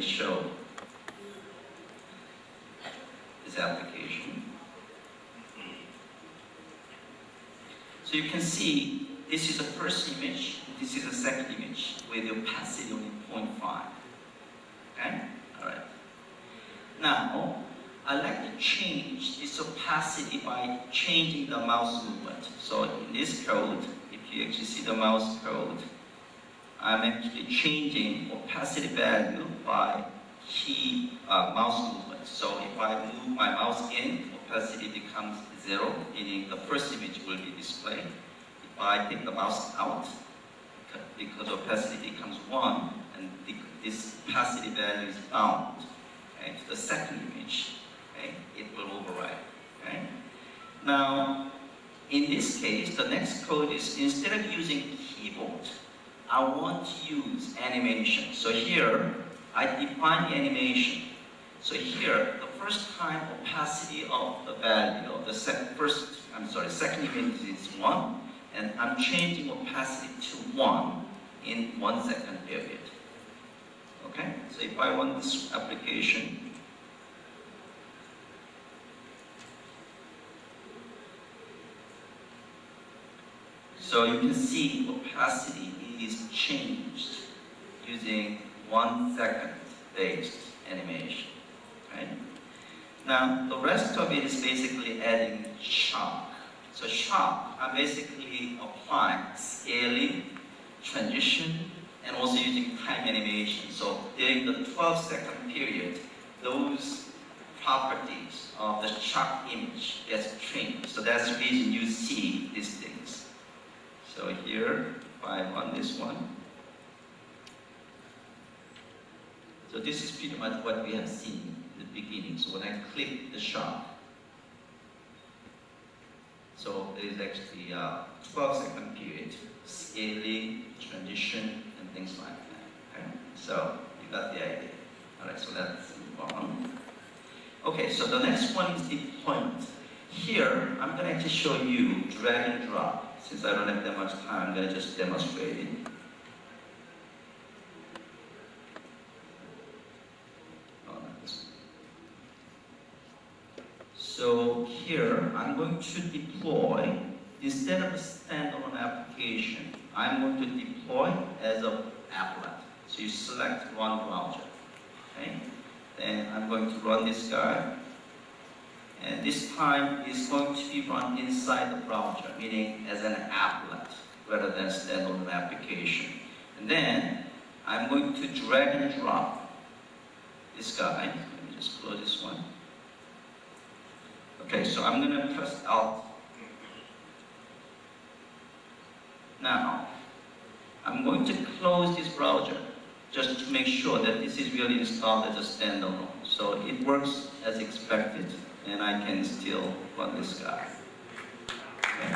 show this application. So you can see this is the first image, this is the second image with the opacity only 0.5. Okay? Alright. Now, I like to change this opacity by changing the mouse movement. So in this code, if you actually see the mouse code, I'm actually changing opacity value by key mouse movement. So if I move my mouse in, opacity becomes 0, meaning the first image will be displayed. If I take the mouse out, because opacity becomes 1, and this opacity value is bound to the second image, it will override. Now, in this case, the next code is instead of using keyboard, I want to use animation. So here, I define the animation. So here, the first time opacity of the value of the second image is 1, and I'm changing opacity to 1 in 1 second period. Okay? So if I want this application, so you can see opacity is changed using 1 second based animation. Right? Now, the rest of it is basically adding shock. So shock, I'm basically applying scaling, transition, and also using time animation. So during the 12-second period, those properties of the shock image gets changed. So that's the reason you see these things. So here, if I run this one. So this is pretty much what we have seen in the beginning. So when I click the shock, so there is actually a 12-second period, scaling, transition, and things like that. Okay? So you got the idea. All right, so let's move on. Okay, so the next one is deployment. Here, I'm going to actually show you drag and drop. Since I don't have that much time, I'm going to just demonstrate it. So here, I'm going to deploy, instead of a standalone application, I'm going to deploy as an applet. So you select run browser. Okay? Then I'm going to run this guy. And this time it's going to be run inside the browser, meaning as an applet rather than standalone application. And then I'm going to drag and drop this guy. Let me just close this one. Okay, so I'm going to press Alt. Now, I'm going to close this browser just to make sure that this is really installed as a standalone. So it works as expected, and I can still run this guy. Okay.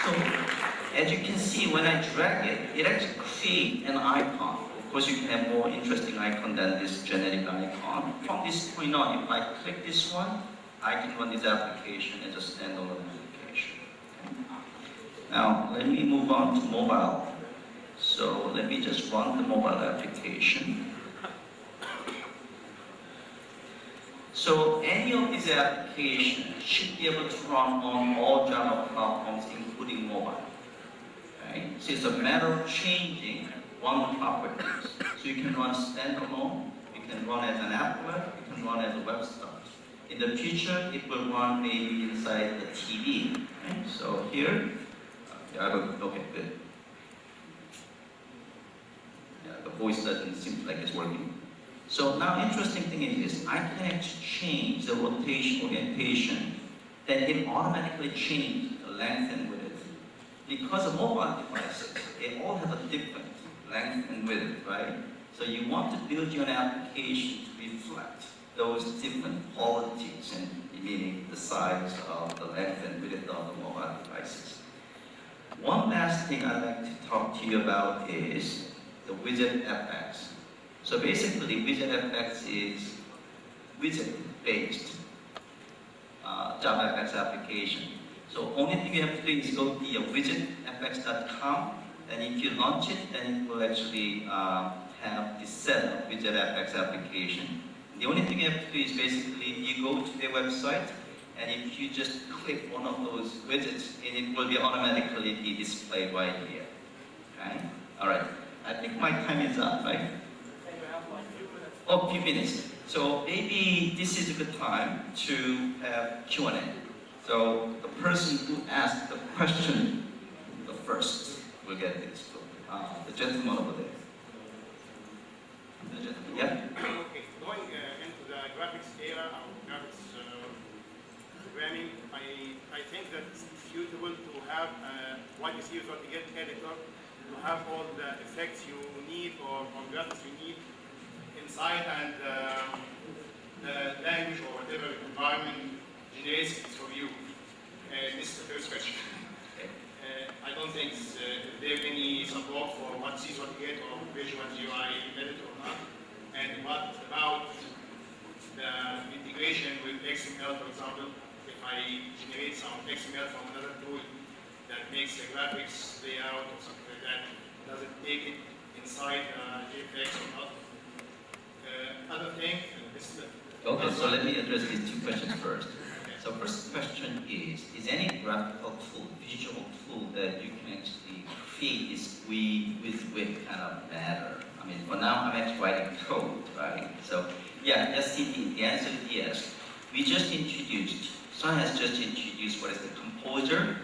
So, as you can see, when I drag it, it actually creates an icon. Of course, you can have more interesting icon than this generic icon. From this point on, if I click this one, I can run this application as a standalone application. Okay. Now, let me move on to mobile. So, let me just run the mobile application. So any of these applications should be able to run on all Java platforms, including mobile. Okay? So it's a matter of changing one property. So you can run standalone, you can run as an applet, you can run as a web start. In the future, it will run maybe inside the TV. Okay? So here, okay, good. Yeah, the voice doesn't seem like it's working. So now, interesting thing is I can actually change the rotation orientation, then it automatically changes the length and width. Because of mobile devices, they all have a different length and width, right? So you want to build your application to reflect those different qualities, and meaning the size of the length and width of the mobile devices. One last thing I'd like to talk to you about is the WidgetFX. So basically, WidgetFX is widget-based JavaFX application. So only thing you have to do is go to widgetfx.com then if you launch it, then it will actually have this setup with JavaFX application. The only thing you have to do is basically you go to their website, and if you just click one of those widgets, and it will be automatically be displayed right here. Okay? All right. I think my time is up, right? Oh, few minutes. So maybe this is a good time to have Q&A. So the person who asked the question the first will get this book. The gentleman over there. The gentleman, yeah? Okay, going into the graphics era or graphics programming, I think that it's suitable to have YDC user to get editor to have all the effects you need or graphics you need inside, and the language or whatever environment generates it for you. This is the first question. I don't think there's any support for what C28 or Visual GUI embedded or not. And what about the integration with XML, for example? If I generate some XML from another tool that makes the graphics layout or something like that, does it take it inside JPEG or not? Other thing, this is okay, so let me address these two questions first. So first question is any graphical tool, visual tool that you can actually create this with kind of matter? I mean, for now, I'm actually writing code, right? So yeah, yes, indeed, the answer is yes. We just introduced, Sun has just introduced what is the composer.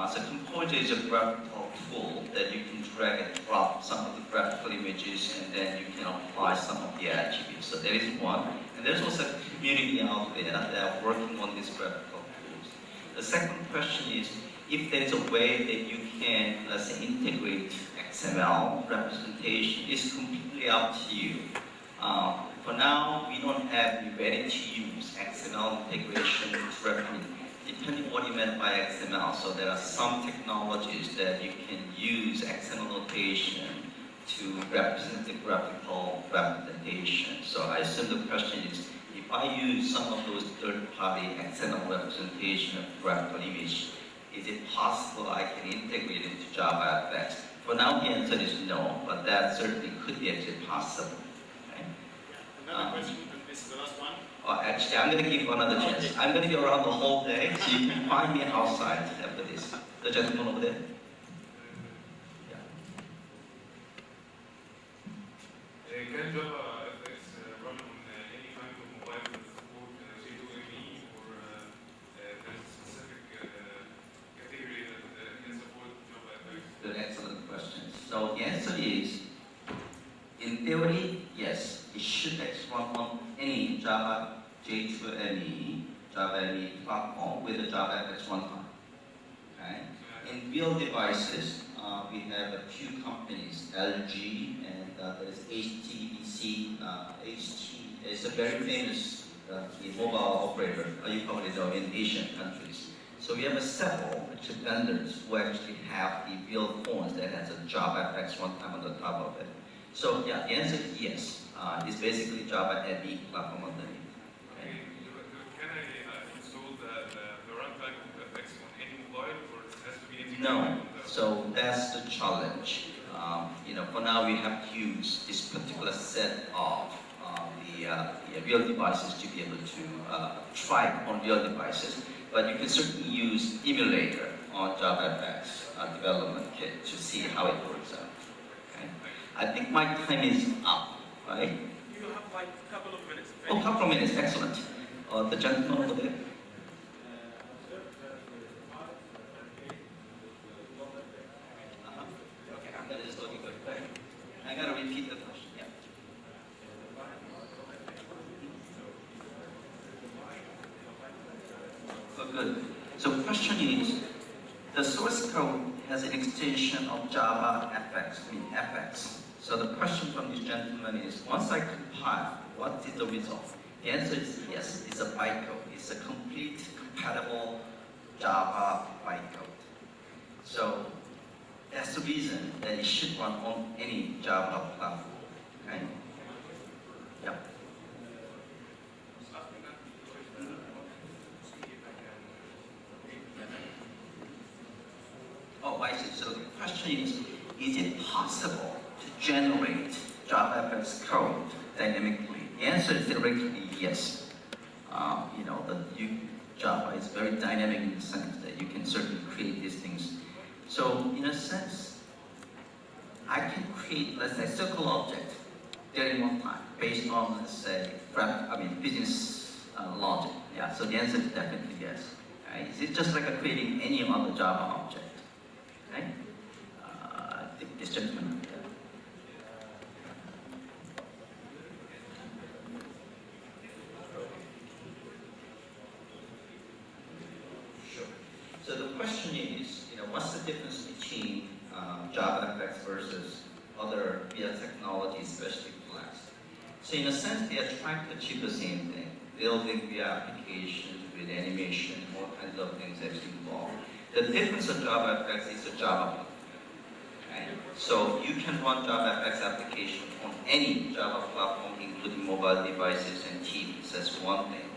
So composer is a graphical tool that you can drag and drop some of the graphical images, and then you can apply some of the attributes. So there is one. And there's also a community out there that are working on these graphical tools. The second question is, if there is a way that you can, let's say, integrate XML representation, it's completely up to you. For now, we don't have the ready to use XML integration to represent, depending what you meant by XML. So there are some technologies that you can use XML notation to represent the graphical representation. So I assume the question is, if I use some of those third-party XML representation of graphical image, is it possible I can integrate it into JavaFX? For now, the answer is no, but that certainly could be actually possible. Okay? Yeah. Another question, and this is the last one. Actually, I'm going to give another chance. I'm going to be around the whole day, so you can find me outside after this. The gentleman over there. Can JavaFX run on any kind of mobile with support J2ME, or there's a specific category that can support JavaFX? Good, excellent question. So the answer is, in theory, yes, it should actually run on any Java J2ME, Java ME platform with a JavaFX runtime. Okay? In real devices, we have a few companies, LG, and there is HTBC. It's a very famous mobile operator, you probably know, in Asian countries. So we have several vendors who actually have the real phones that has a JavaFX runtime on the top of it. So yeah, the answer is yes. It's basically Java ME platform underneath. Okay. Can I install the runtime of FX on any mobile, or it has to be integrated? No. So that's the challenge. For now we have to use this particular set of the real devices to be able to try it on real devices. But you can certainly use emulator on JavaFX development kit to see how it works out. Okay? I think my time is up, right? You have like a couple of minutes. Oh, a couple of minutes, excellent. The gentleman over there. Okay, I'm gonna just look at it. I gotta repeat the question. Yeah. So good. So the question is, the source code has an extension of JavaFX, FX. So the question from this gentleman is, once I compile, what is the result? The answer is yes, it's a bytecode. It's a complete, compatible Java bytecode. So that's the reason that it should run on any Java platform. Okay? Yep. Oh, I see. So the question is, is it possible to generate JavaFX code dynamically? The answer is directly yes. Java is very dynamic in the sense that you can certainly create these things. So in a sense, I can create, let's say, circle object there in one time based on, let's say, business logic. Yeah. So the answer is definitely yes. Right? It's just like creating any other Java object. Okay? This gentleman. Sure. So the question is, what's the difference between JavaFX versus other VIA technologies, especially Flex? So in a sense, they are trying to achieve the same thing, building VIA applications with animation, all kinds of things that's involved. The difference of JavaFX is a Java platform. Okay? So you can run JavaFX application on any Java platform, including mobile devices and TVs. That's one thing.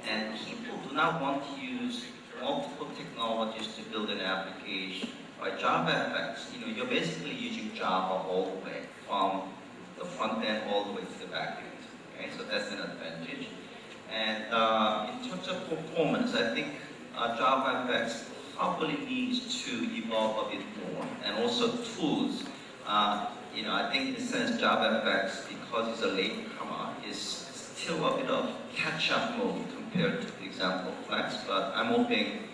And people do not want to use multiple technologies to build an application. By JavaFX, you're basically using Java all the way from the front end all the way to the back end. Okay, so that's an advantage. And in terms of performance, I think JavaFX probably needs to evolve a bit more, and also tools. I think in a sense JavaFX, because it's a latecomer, is still a bit of catch-up mode compared to, for example, Flex. But I'm hoping,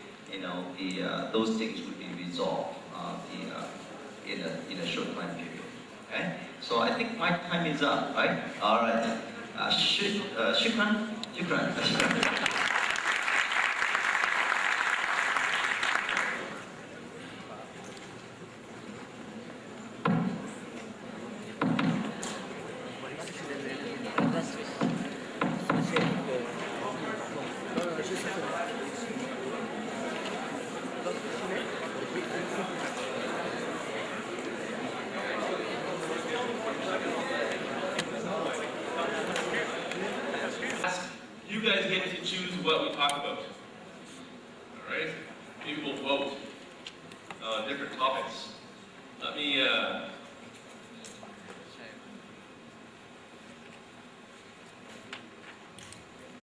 those things will be resolved in a short time period. Okay? So I think my time is up, right? All right. Shukran. You guys get to choose what we talk about. All right? People vote on different topics. Let me